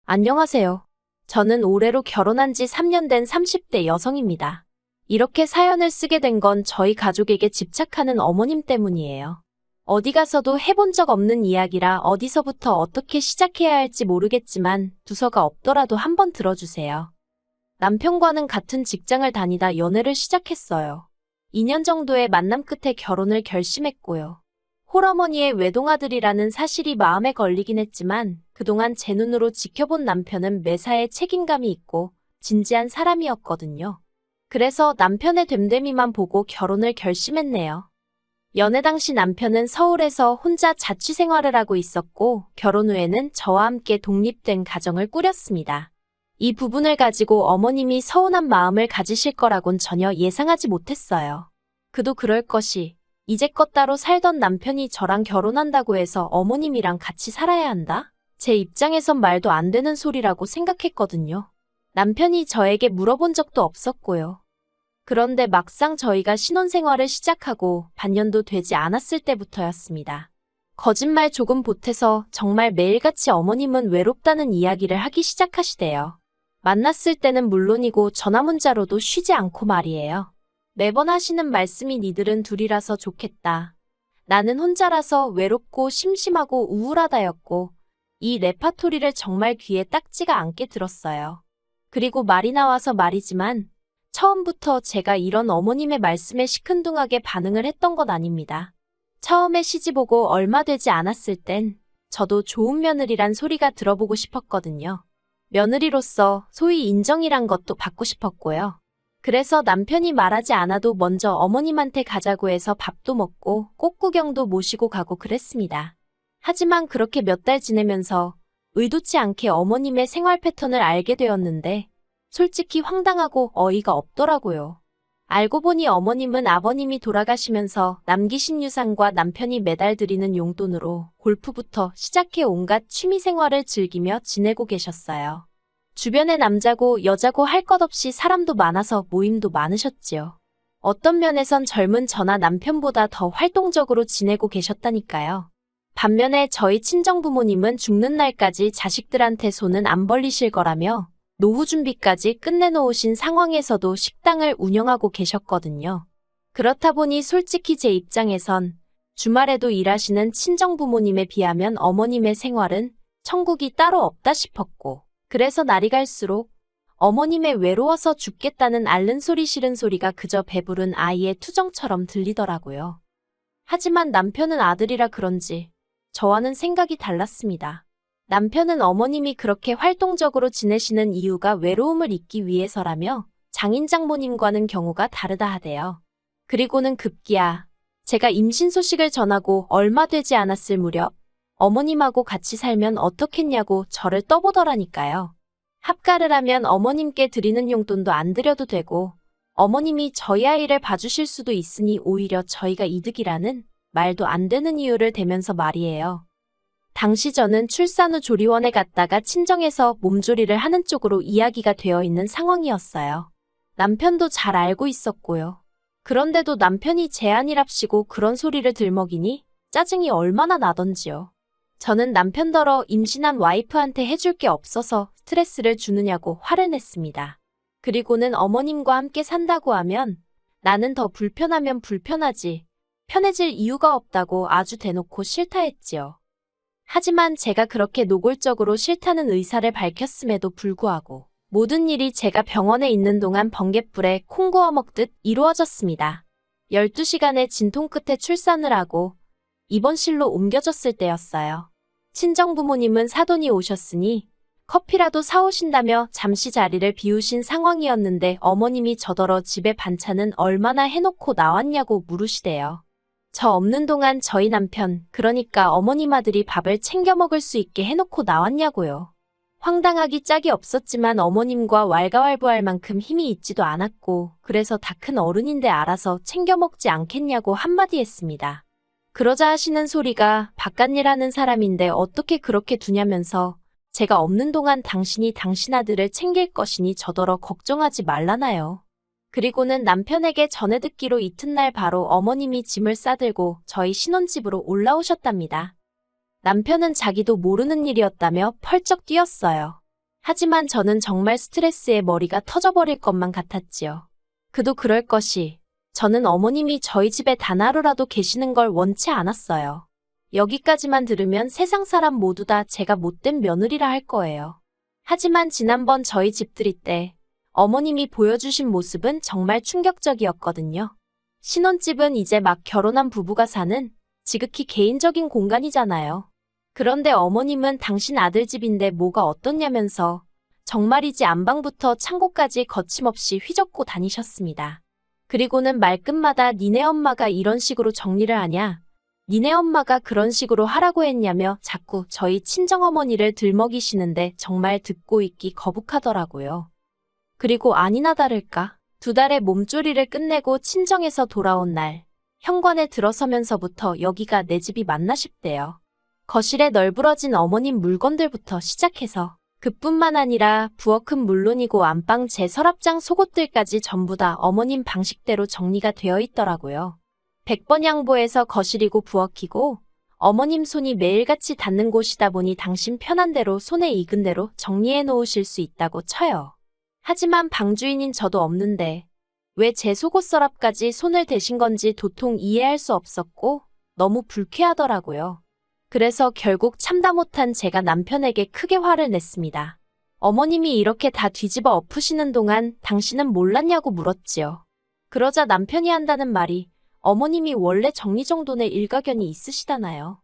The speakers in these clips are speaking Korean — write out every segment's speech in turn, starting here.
안녕하세요. 저는 올해로 결혼한 지 3년 된 30대 여성입니다. 이렇게 사연을 쓰게 된 건 저희 가족에게 집착하는 어머님 때문이에요. 어디 가서도 해본 적 없는 이야기라 어디서부터 어떻게 시작해야 할지 모르겠지만 두서가 없더라도 한번 들어주세요. 남편과는 같은 직장을 다니다 연애를 시작했어요. 2년 정도의 만남 끝에 결혼을 결심했고요. 홀어머니의 외동아들이라는 사실이 마음에 걸리긴 했지만 그동안 제 눈으로 지켜본 남편은 매사에 책임감이 있고 진지한 사람이었거든요. 그래서 남편의 됨됨이만 보고 결혼을 결심했네요. 연애 당시 남편은 서울에서 혼자 자취 생활을 하고 있었고 결혼 후에는 저와 함께 독립된 가정을 꾸렸습니다. 이 부분을 가지고 어머님이 서운한 마음을 가지실 거라곤 전혀 예상하지 못했어요. 그도 그럴 것이 이제껏 따로 살던 남편이 저랑 결혼한다고 해서 어머님이랑 같이 살아야 한다? 제 입장에선 말도 안 되는 소리라고 생각했거든요. 남편이 저에게 물어본 적도 없었고요. 그런데 막상 저희가 신혼생활을 시작하고 반년도 되지 않았을 때부터였습니다. 거짓말 조금 보태서 정말 매일같이 어머님은 외롭다는 이야기를 하기 시작하시대요. 만났을 때는 물론이고 전화 문자로도 쉬지 않고 말이에요. 매번 하시는 말씀이 니들은 둘이라서 좋겠다. 나는 혼자라서 외롭고 심심하고 우울하다였고 이 레파토리를 정말 귀에 딱지가 않게 들었어요. 그리고 말이 나와서 말이지만 처음부터 제가 이런 어머님의 말씀에 시큰둥하게 반응을 했던 것 아닙니다. 처음에 시집오고 얼마 되지 않았을 땐 저도 좋은 며느리란 소리가 들어보고 싶었거든요. 며느리로서 소위 인정이란 것도 받고 싶었고요. 그래서 남편이 말하지 않아도 먼저 어머님한테 가자고 해서 밥도 먹고 꽃구경도 모시고 가고 그랬습니다. 하지만 그렇게 몇 달 지내면서 의도치 않게 어머님의 생활 패턴을 알게 되었는데 솔직히 황당하고 어이가 없더라고요. 알고 보니 어머님은 아버님이 돌아가시면서 남기신 유산과 남편이 매달 드리는 용돈으로 골프부터 시작해 온갖 취미생활을 즐기며 지내고 계셨어요. 주변에 남자고 여자고 할 것 없이 사람도 많아서 모임도 많으셨지요. 어떤 면에선 젊은 저나 남편보다 더 활동적으로 지내고 계셨다니까요. 반면에 저희 친정부모님은 죽는 날까지 자식들한테 손은 안 벌리실 거라며 노후 준비까지 끝내놓으신 상황에서도 식당을 운영하고 계셨거든요. 그렇다 보니 솔직히 제 입장에선 주말에도 일하시는 친정부모님에 비하면 어머님의 생활은 천국이 따로 없다 싶었고 그래서 날이 갈수록 어머님의 외로워서 죽겠다는 앓는 소리 싫은 소리가 그저 배부른 아이의 투정처럼 들리더라고요. 하지만 남편은 아들이라 그런지 저와는 생각이 달랐습니다. 남편은 어머님이 그렇게 활동적으로 지내시는 이유가 외로움을 잊기 위해서라며 장인 장모님과는 경우가 다르다 하대요. 그리고는 급기야 제가 임신 소식을 전하고 얼마 되지 않았을 무렵 어머님하고 같이 살면 어떻겠냐고 저를 떠보더라니까요. 합가를 하면 어머님께 드리는 용돈도 안 드려도 되고 어머님이 저희 아이를 봐주실 수도 있으니 오히려 저희가 이득이라는 말도 안 되는 이유를 대면서 말이에요. 당시 저는 출산 후 조리원에 갔다가 친정에서 몸조리를 하는 쪽으로 이야기가 되어 있는 상황이었어요. 남편도 잘 알고 있었고요. 그런데도 남편이 제안이랍시고 그런 소리를 들먹이니 짜증이 얼마나 나던지요. 저는 남편더러 임신한 와이프한테 해줄 게 없어서 스트레스를 주느냐고 화를 냈습니다. 그리고는 어머님과 함께 산다고 하면 나는 더 불편하면 불편하지 편해질 이유가 없다고 아주 대놓고 싫다 했지요. 하지만 제가 그렇게 노골적으로 싫다는 의사를 밝혔음에도 불구하고 모든 일이 제가 병원에 있는 동안 번갯불에 콩 구워 먹듯 이루어졌습니다. 12시간의 진통 끝에 출산을 하고 입원실로 옮겨졌을 때였어요. 친정부모님은 사돈이 오셨으니 커피라도 사오신다며 잠시 자리를 비우신 상황이었는데 어머님이 저더러 집에 반찬은 얼마나 해놓고 나왔냐고 물으시대요. 저 없는 동안 저희 남편, 그러니까 어머님 아들이 밥을 챙겨 먹을 수 있게 해놓고 나왔냐고요. 황당하기 짝이 없었지만 어머님과 왈가왈부할 만큼 힘이 있지도 않았고 그래서 다 큰 어른인데 알아서 챙겨 먹지 않겠냐고 한마디 했습니다. 그러자 하시는 소리가 바깥일 하는 사람인데 어떻게 그렇게 두냐면서 제가 없는 동안 당신이 당신 아들을 챙길 것이니 저더러 걱정하지 말라나요. 그리고는 남편에게 전해 듣기로 이튿날 바로 어머님이 짐을 싸들고 저희 신혼집으로 올라오셨답니다. 남편은 자기도 모르는 일이었다며 펄쩍 뛰었어요. 하지만 저는 정말 스트레스에 머리가 터져버릴 것만 같았지요. 그도 그럴 것이, 저는 어머님이 저희 집에 단 하루라도 계시는 걸 원치 않았어요. 여기까지만 들으면 세상 사람 모두 다 제가 못된 며느리라 할 거예요. 하지만 지난번 저희 집들이 때 어머님이 보여주신 모습은 정말 충격적이었거든요. 신혼집은 이제 막 결혼한 부부가 사는 지극히 개인적인 공간이잖아요. 그런데 어머님은 당신 아들 집인데 뭐가 어떻냐면서 정말이지 안방부터 창고까지 거침없이 휘젓고 다니셨습니다. 그리고는 말끝마다 니네 엄마가 이런 식으로 정리를 하냐? 니네 엄마가 그런 식으로 하라고 했냐며 자꾸 저희 친정어머니를 들먹이시는데 정말 듣고 있기 거북하더라고요. 그리고 아니나 다를까? 2달의 몸조리를 끝내고 친정에서 돌아온 날, 현관에 들어서면서부터 여기가 내 집이 맞나 싶대요. 거실에 널브러진 어머님 물건들부터 시작해서 그뿐만 아니라 부엌은 물론이고 안방 제 서랍장 속옷들까지 전부 다 어머님 방식대로 정리가 되어 있더라고요. 100번 양보해서 거실이고 부엌이고 어머님 손이 매일같이 닿는 곳이다 보니 당신 편한 대로 손에 익은 대로 정리해 놓으실 수 있다고 쳐요. 하지만 방주인인 저도 없는데 왜 제 속옷 서랍까지 손을 대신 건지 도통 이해할 수 없었고 너무 불쾌하더라고요. 그래서 결국 참다 못한 제가 남편에게 크게 화를 냈습니다. 어머님이 이렇게 다 뒤집어 엎으시는 동안 당신은 몰랐냐고 물었지요. 그러자 남편이 한다는 말이 어머님이 원래 정리정돈에 일가견이 있으시다나요.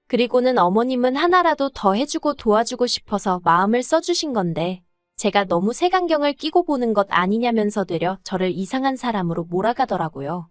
그리고는 어머님은 하나라도 더 해주고 도와주고 싶어서 마음을 써주신 건데 제가 너무 색안경을 끼고 보는 것 아니냐면서 되려 저를 이상한 사람으로 몰아가더라고요.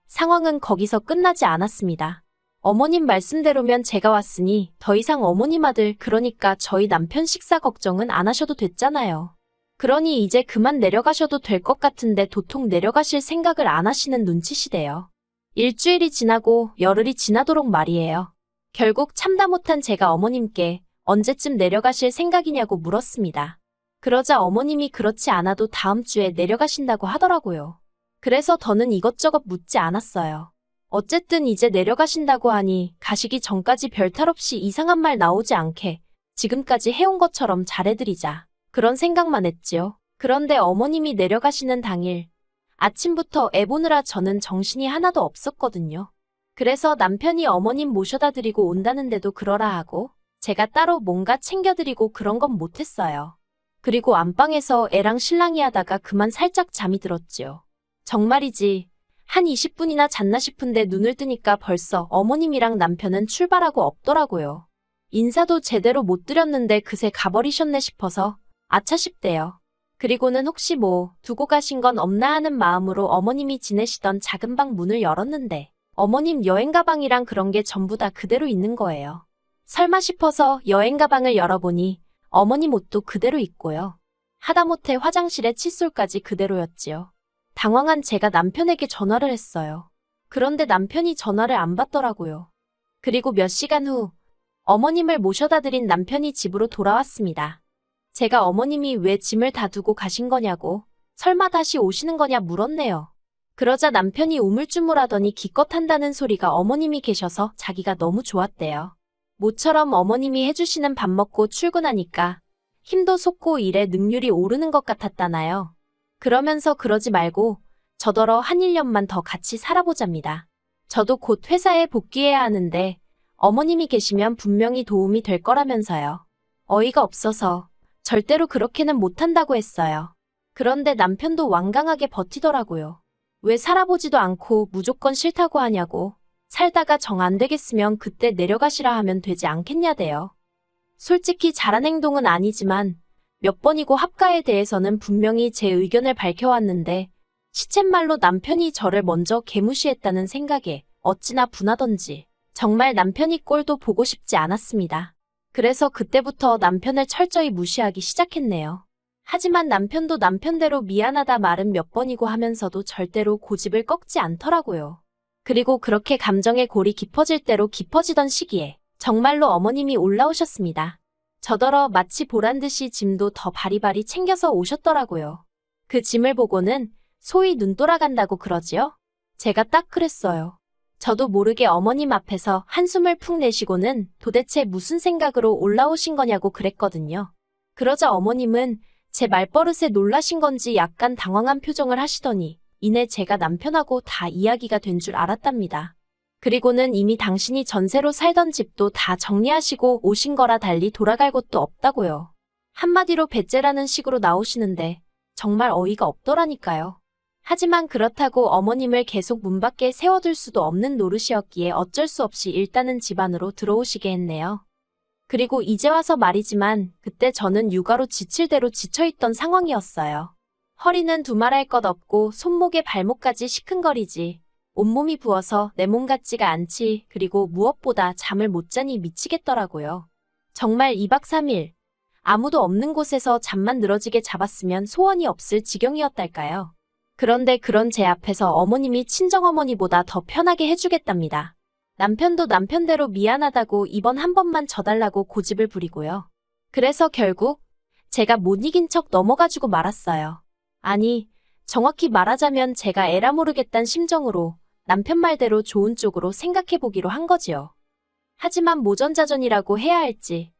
상황은 거기서 끝나지 않았습니다. 어머님 말씀대로면 제가 왔으니 더 이상 어머님 아들 그러니까 저희 남편 식사 걱정은 안 하셔도 됐잖아요. 그러니 이제 그만 내려가셔도 될 것 같은데 도통 내려가실 생각을 안 하시는 눈치시대요. 일주일이 지나고 열흘이 지나도록 말이에요. 결국 참다 못한 제가 어머님께 언제쯤 내려가실 생각이냐고 물었습니다. 그러자 어머님이 그렇지 않아도 다음 주에 내려가신다고 하더라고요. 그래서 더는 이것저것 묻지 않았어요. 어쨌든 이제 내려가신다고 하니 가시기 전까지 별탈 없이 이상한 말 나오지 않게 지금까지 해온 것처럼 잘해드리자. 그런 생각만 했지요. 그런데 어머님이 내려가시는 당일 아침부터 애 보느라 저는 정신이 하나도 없었거든요. 그래서 남편이 어머님 모셔다 드리고 온다는데도 그러라 하고 제가 따로 뭔가 챙겨드리고 그런 건 못했어요. 그리고 안방에서 애랑 실랑이 하다가 그만 살짝 잠이 들었지요. 정말이지 한 20분이나 잤나 싶은데 눈을 뜨니까 벌써 어머님이랑 남편은 출발하고 없더라고요. 인사도 제대로 못 드렸는데 그새 가버리셨네 싶어서 아차 싶대요. 그리고는 혹시 뭐 두고 가신 건 없나 하는 마음으로 어머님이 지내시던 작은 방 문을 열었는데 어머님 여행 가방이랑 그런 게 전부 다 그대로 있는 거예요. 설마 싶어서 여행 가방을 열어보니 어머님 옷도 그대로 있고요. 하다못해 화장실에 칫솔까지 그대로였지요. 당황한 제가 남편에게 전화를 했어요. 그런데 남편이 전화를 안 받더라고요. 그리고 몇 시간 후 어머님을 모셔다 드린 남편이 집으로 돌아왔습니다. 제가 어머님이 왜 짐을 다 두고 가신 거냐고 설마 다시 오시는 거냐 물었네요. 그러자 남편이 우물쭈물하더니 기껏 한다는 소리가 어머님이 계셔서 자기가 너무 좋았대요. 모처럼 어머님이 해주시는 밥 먹고 출근하니까 힘도 솟고 일에 능률이 오르는 것 같았다나요. 그러면서 그러지 말고 저더러 한 1년만 더 같이 살아보잡니다. 저도 곧 회사에 복귀해야 하는데 어머님이 계시면 분명히 도움이 될 거라면서요. 어이가 없어서 절대로 그렇게는 못한다고 했어요. 그런데 남편도 완강하게 버티더라고요. 왜 살아보지도 않고 무조건 싫다고 하냐고. 살다가 정 안 되겠으면 그때 내려가시라 하면 되지 않겠냐대요. 솔직히 잘한 행동은 아니지만 몇 번이고 합가에 대해서는 분명히 제 의견을 밝혀왔는데 시쳇말로 남편이 저를 먼저 개무시했다는 생각에 어찌나 분하던지 정말 남편이 꼴도 보고 싶지 않았습니다. 그래서 그때부터 남편을 철저히 무시하기 시작했네요. 하지만 남편도 남편대로 미안하다 말은 몇 번이고 하면서도 절대로 고집을 꺾지 않더라고요. 그리고 그렇게 감정의 골이 깊어질 대로 깊어지던 시기에 정말로 어머님이 올라오셨습니다. 저더러 마치 보란듯이 짐도 더 바리바리 챙겨서 오셨더라고요. 그 짐을 보고는 소위 눈 돌아간다고 그러지요? 제가 딱 그랬어요. 저도 모르게 어머님 앞에서 한숨을 푹 내쉬고는 도대체 무슨 생각으로 올라오신 거냐고 그랬거든요. 그러자 어머님은 제 말버릇에 놀라신 건지 약간 당황한 표정을 하시더니 이내 제가 남편하고 다 이야기가 된 줄 알았답니다. 그리고는 이미 당신이 전세로 살던 집도 다 정리하시고 오신 거라 달리 돌아갈 곳도 없다고요. 한마디로 배째라는 식으로 나오시는데 정말 어이가 없더라니까요. 하지만 그렇다고 어머님을 계속 문 밖에 세워둘 수도 없는 노릇이었기에 어쩔 수 없이 일단은 집 안으로 들어오시게 했네요. 그리고 이제 와서 말이지만 그때 저는 육아로 지칠 대로 지쳐있던 상황이었어요. 허리는 두말할 것 없고 손목에 발목까지 시큰거리지. 온몸이 부어서 내 몸 같지가 않지. 그리고 무엇보다 잠을 못 자니 미치겠더라고요. 정말 2박 3일 아무도 없는 곳에서 잠만 늘어지게 잡았으면 소원이 없을 지경이었달까요. 그런데 그런 제 앞에서 어머님이 친정어머니보다 더 편하게 해주겠답니다. 남편도 남편대로 미안하다고 이번 한 번만 져달라고 고집을 부리고요. 그래서 결국 제가 못 이긴 척 넘어가지고 말았어요. 아니, 정확히 말하자면 제가 에라 모르겠단 심정으로 남편 말대로 좋은 쪽으로 생각해보기로 한 거지요. 하지만 모전자전이라고 해야 할지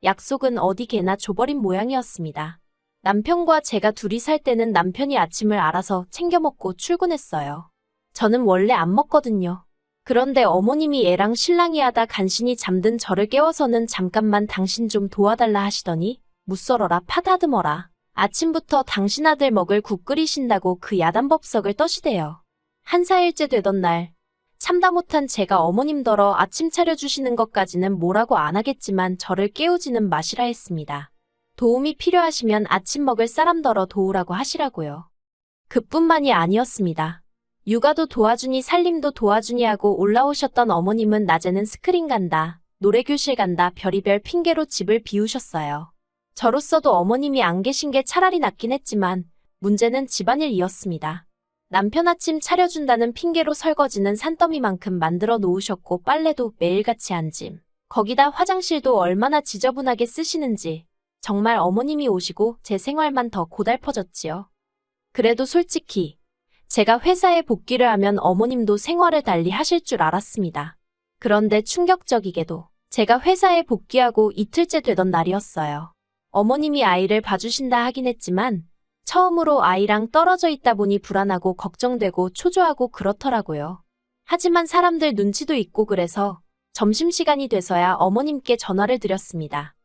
약속은 어디 개나 줘버린 모양이었습니다. 남편과 제가 둘이 살 때는 남편이 아침을 알아서 챙겨 먹고 출근했어요. 저는 원래 안 먹거든요. 그런데 어머님이 애랑 신랑이 하다 간신히 잠든 저를 깨워서는 잠깐만 당신 좀 도와달라 하시더니 무썰어라 파다듬어라. 아침부터 당신 아들 먹을 국 끓이신다고 그 야단법석을 떠시대요. 한 4일째 되던 날 참다 못한 제가 어머님더러 아침 차려주시는 것까지는 뭐라고 안 하겠지만 저를 깨우지는 마시라 했습니다. 도움이 필요하시면 아침 먹을 사람더러 도우라고 하시라고요. 그뿐만이 아니었습니다. 육아도 도와주니 살림도 도와주니 하고 올라오셨던 어머님은 낮에는 스크린 간다, 노래교실 간다 별의별 핑계로 집을 비우셨어요. 저로서도 어머님이 안 계신 게 차라리 낫긴 했지만 문제는 집안일이었습니다. 남편 아침 차려준다는 핑계로 설거지는 산더미만큼 만들어 놓으셨고 빨래도 매일같이 한 짐. 거기다 화장실도 얼마나 지저분하게 쓰시는지 정말 어머님이 오시고 제 생활만 더 고달퍼졌지요. 그래도 솔직히 제가 회사에 복귀를 하면 어머님도 생활을 달리 하실 줄 알았습니다. 그런데 충격적이게도 제가 회사에 복귀하고 이틀째 되던 날이었어요. 어머님이 아이를 봐주신다 하긴 했지만 처음으로 아이랑 떨어져 있다 보니 불안하고 걱정되고 초조하고 그렇더라고요. 하지만 사람들 눈치도 있고 그래서 점심시간이 돼서야 어머님께 전화를 드렸습니다.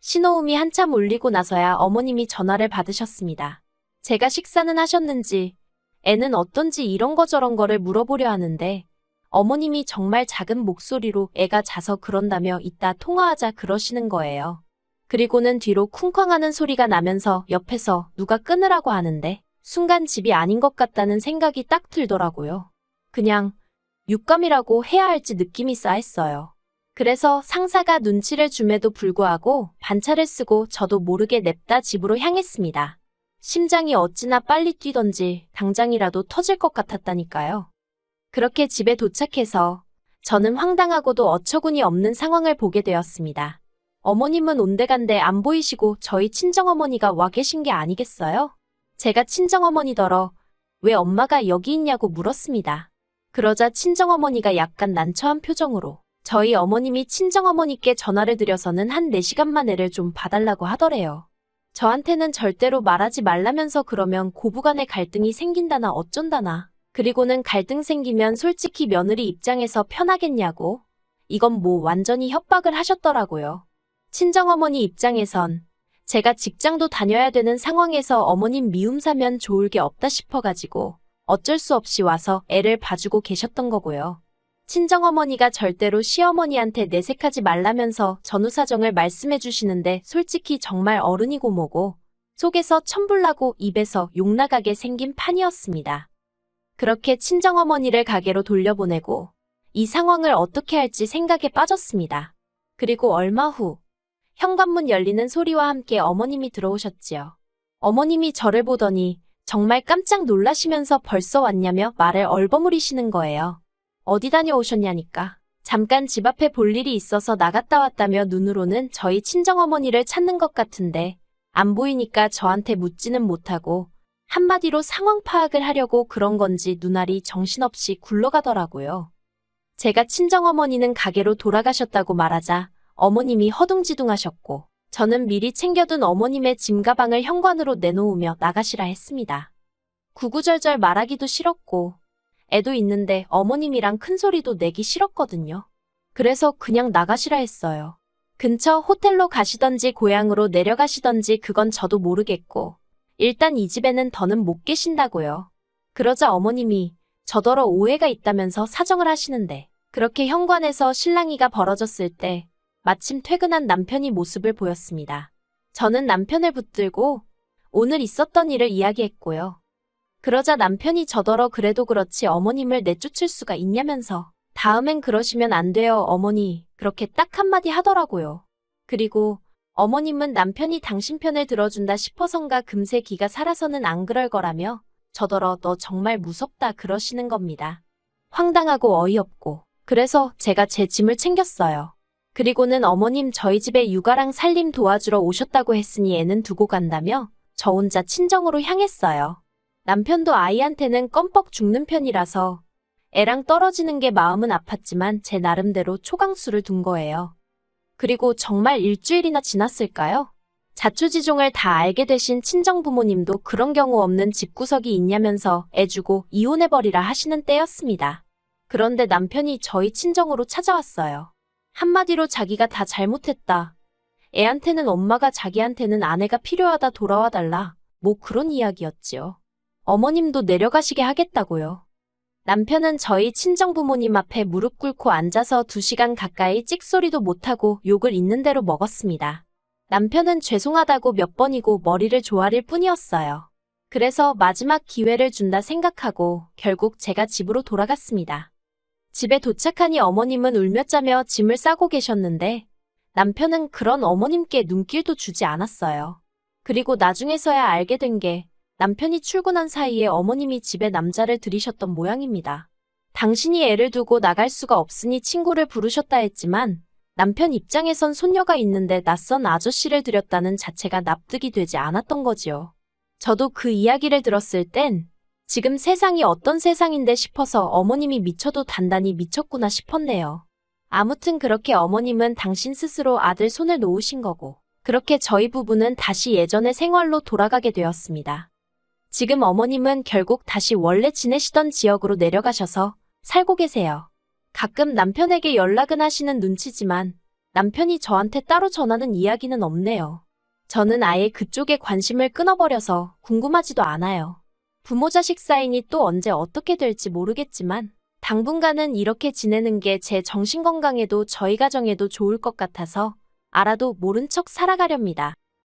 신호음이 한참 울리고 나서야 어머님이 전화를 받으셨습니다. 제가 식사는 하셨는지, 애는 어떤지 이런 거 저런 거를 물어보려 하는데 어머님이 정말 작은 목소리로 애가 자서 그런다며 이따 통화하자 그러시는 거예요. 그리고는 뒤로 쿵쾅하는 소리가 나면서 옆에서 누가 끊으라고 하는데 순간 집이 아닌 것 같다는 생각이 딱 들더라고요. 그냥 육감이라고 해야 할지 느낌이 싸했어요. 그래서 상사가 눈치를 줌에도 불구하고 반차를 쓰고 저도 모르게 냅다 집으로 향했습니다. 심장이 어찌나 빨리 뛰던지 당장이라도 터질 것 같았다니까요. 그렇게 집에 도착해서 저는 황당하고도 어처구니 없는 상황을 보게 되었습니다. 어머님은 온데간데 안 보이시고 저희 친정어머니가 와 계신 게 아니겠어요? 제가 친정어머니더러 왜 엄마가 여기 있냐고 물었습니다. 그러자 친정어머니가 약간 난처한 표정으로 저희 어머님이 친정어머니께 전화를 드려서는 한 4시간만 애를 좀 봐달라고 하더래요. 저한테는 절대로 말하지 말라면서 그러면 고부간의 갈등이 생긴다나 어쩐다나. 그리고는 갈등 생기면 솔직히 며느리 입장에서 편하겠냐고. 이건 뭐 완전히 협박을 하셨더라고요. 친정어머니 입장에선 제가 직장도 다녀야 되는 상황에서 어머님 미움 사면 좋을 게 없다 싶어가지고 어쩔 수 없이 와서 애를 봐주고 계셨던 거고요. 친정어머니가 절대로 시어머니한테 내색하지 말라면서 전후 사정을 말씀해 주시는데 솔직히 정말 어른이고 뭐고 속에서 천불나고 입에서 욕 나가게 생긴 판이었습니다. 그렇게 친정어머니를 가게로 돌려보내고 이 상황을 어떻게 할지 생각에 빠졌습니다. 그리고 얼마 후 현관문 열리는 소리와 함께 어머님이 들어오셨지요. 어머님이 저를 보더니 정말 깜짝 놀라시면서 벌써 왔냐며 말을 얼버무리시는 거예요. 어디 다녀오셨냐니까. 잠깐 집 앞에 볼 일이 있어서 나갔다 왔다며 눈으로는 저희 친정어머니를 찾는 것 같은데 안 보이니까 저한테 묻지는 못하고 한마디로 상황 파악을 하려고 그런 건지 눈알이 정신없이 굴러가더라고요. 제가 친정어머니는 가게로 돌아가셨다고 말하자 어머님이 허둥지둥하셨고 저는 미리 챙겨둔 어머님의 짐 가방을 현관으로 내놓으며 나가시라 했습니다. 구구절절 말하기도 싫었고 애도 있는데 어머님이랑 큰 소리도 내기 싫었거든요. 그래서 그냥 나가시라 했어요. 근처 호텔로 가시던지 고향으로 내려가시던지 그건 저도 모르겠고 일단 이 집에는 더는 못 계신다고요. 그러자 어머님이 저더러 오해가 있다면서 사정을 하시는데 그렇게 현관에서 실랑이가 벌어졌을 때 마침 퇴근한 남편이 모습을 보였습니다. 저는 남편을 붙들고 오늘 있었던 일을 이야기했고요. 그러자 남편이 저더러 그래도 그렇지 어머님을 내쫓을 수가 있냐면서 다음엔 그러시면 안 돼요 어머니 그렇게 딱 한마디 하더라고요. 그리고 어머님은 남편이 당신 편을 들어준다 싶어선가 금세 기가 살아서는 안 그럴 거라며 저더러 너 정말 무섭다 그러시는 겁니다. 황당하고 어이없고 그래서 제가 제 짐을 챙겼어요. 그리고는 어머님 저희 집에 육아랑 살림 도와주러 오셨다고 했으니 애는 두고 간다며 저 혼자 친정으로 향했어요. 남편도 아이한테는 껌뻑 죽는 편이라서 애랑 떨어지는 게 마음은 아팠지만 제 나름대로 초강수를 둔 거예요. 그리고 정말 일주일이나 지났을까요? 자초지종을 다 알게 되신 친정부모님도 그런 경우 없는 집구석이 있냐면서 애 주고 이혼해버리라 하시는 때였습니다. 그런데 남편이 저희 친정으로 찾아왔어요. 한마디로 자기가 다 잘못했다. 애한테는 엄마가 자기한테는 아내가 필요하다 돌아와 달라. 뭐 그런 이야기였지요. 어머님도 내려가시게 하겠다고요. 남편은 저희 친정부모님 앞에 무릎 꿇고 앉아서 2시간 가까이 찍소리도 못하고 욕을 있는 대로 먹었습니다. 남편은 죄송하다고 몇 번이고 머리를 조아릴 뿐이었어요. 그래서 마지막 기회를 준다 생각하고 결국 제가 집으로 돌아갔습니다. 집에 도착하니 어머님은 울며 짜며 짐을 싸고 계셨는데 남편은 그런 어머님께 눈길도 주지 않았어요. 그리고 나중에서야 알게 된 게 남편이 출근한 사이에 어머님이 집에 남자를 들이셨던 모양입니다. 당신이 애를 두고 나갈 수가 없으니 친구를 부르셨다 했지만 남편 입장에선 손녀가 있는데 낯선 아저씨를 들였다는 자체가 납득이 되지 않았던 거지요. 저도 그 이야기를 들었을 땐 지금 세상이 어떤 세상인데 싶어서 어머님이 미쳐도 단단히 미쳤구나 싶었네요. 아무튼 그렇게 어머님은 당신 스스로 아들 손을 놓으신 거고 그렇게 저희 부부는 다시 예전의 생활로 돌아가게 되었습니다. 지금 어머님은 결국 다시 원래 지내시던 지역으로 내려가셔서 살고 계세요. 가끔 남편에게 연락은 하시는 눈치지만 남편이 저한테 따로 전하는 이야기는 없네요. 저는 아예 그쪽에 관심을 끊어버려서 궁금하지도 않아요. 부모 자식 사이니 또 언제 어떻게 될지 모르겠지만 당분간은 이렇게 지내는 게 제 정신건강에도 저희 가정에도 좋을 것 같아서 알아도 모른 척 살아가렵니다.